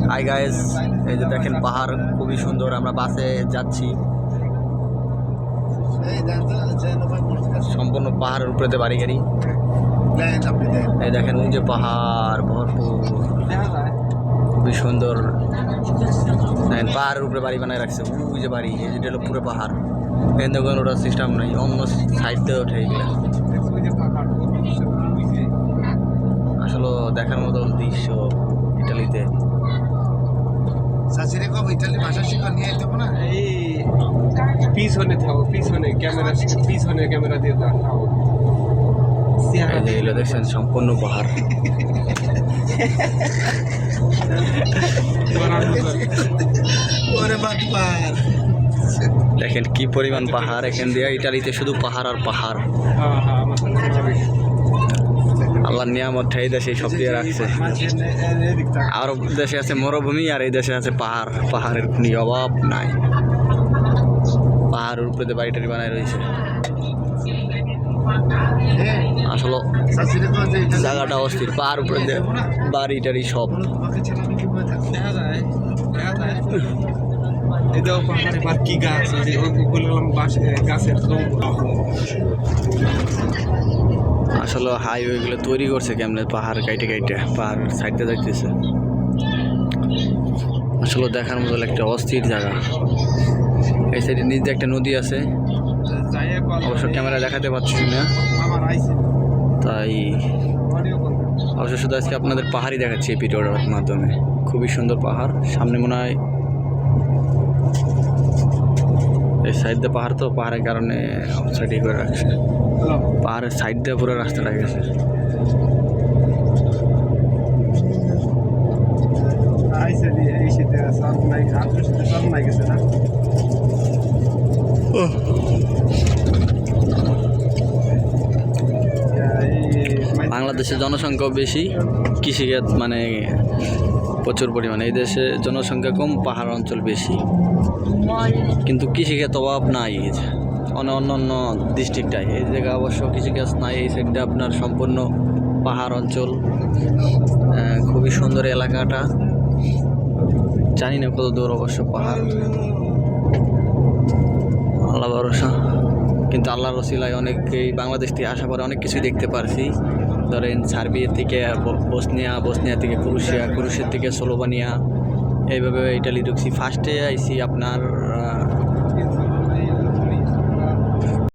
Hi guys, এই যে দেখেন পাহাড় খুবই সুন্দর। আমরা বাসে যাচ্ছি, সম্পূর্ণ পাহাড়ের উপরেতে বাড়ি গাড়ি। এই দেখেন ওই যে পাহাড় ভরপুর, খুবই সুন্দর। দেখেন পাহাড়ের উপরে বাড়ি বানায় রাখছে, ওই যে বাড়ি, এই যে হলো পুরো পাহাড়। এখানে কোনো ওটা সিস্টেম নাই, অন্য সাইড দিয়ে ওঠে এগুলা। আসলে দেখার মতো দৃশ্য ইটালিতে। সাসিরে কব ইটালি ভাষা শিখা নিয়ে যেতে না। এই পিছনে থাকো, পিছনে ক্যামেরা দিয়ে থাকো। এগুলো দেখছেন সম্পূর্ণ পাহাড়। ওরে বাটপার, দেখেন কি পরিমাণ পাহাড় এখান দিয়ে। ইটালিতে শুধু পাহাড় আর পাহাড়। আল্লাহর নিয়ামত এই দেশে সব দিয়ে রাখছে। আরব দেশে আছে মরুভূমি, আর এই দেশে আছে পাহাড়। পাহাড়ের কোনো অভাব নাই। পাহাড়ের উপরে বাড়িটারি বানায় রয়েছে। আসলে সাসিরে কব যে ইটালি জায়গাটা অস্থির, পাহাড় উপরে বাড়ি টাড়ি সব। দেখা যায় এটাও পাহাড়ে আর কি গাছ আছে, ওগুলো গাছের আসলে হাইওয়েগুলো তৈরি করছে কেমনে, পাহাড় কাইটে কাইটে পাহাড় সাইডে যাইতেছে। আসলে দেখার মতো একটা অস্থির জায়গা। এই সাইডে নিচে একটা নদী আছে, অবশ্য ক্যামেরা দেখাতে পাচ্ছি না, তাই অবশ্য শুধু আজকে আপনাদের পাহাড়ই দেখাচ্ছি এই ভিডিওর মাধ্যমে। খুবই সুন্দর পাহাড়। সামনে মনে হয় এই সাইড দিয়ে পাহাড়, তো পাহাড়ের কারণে সাইডে করে রাখছে। পাহাড়ের সাইড দিয়ে পুরো রাস্তাটা গেছে। বাংলাদেশের জনসংখ্যা বেশি, কৃষিখাত মানে প্রচুর পরিমাণে। এই দেশে জনসংখ্যা কম, পাহাড় অঞ্চল বেশি, কিন্তু কৃষিখাত অভাব নাই অন্য ডিস্ট্রিক্টটায়। এই জায়গায় অবশ্য কৃষিকাজ নাই। এই সাইডটা আপনার সম্পূর্ণ পাহাড় অঞ্চল। খুবই সুন্দর এলাকাটা। জানি না কত দূর অবশ্য পাহাড়, আল্লাহ ভরসা। কিন্তু আল্লাহর ওসিলায় অনেকেই বাংলাদেশ থেকে আসার পরে অনেক কিছুই দেখতে পারছি। ধরেন সার্বিয়া থেকে বসনিয়া থেকে ক্রোয়েশিয়ার থেকে স্লোভানিয়া, এইভাবে ইটালি ঢুকছি। ফার্স্টে আইসি আপনার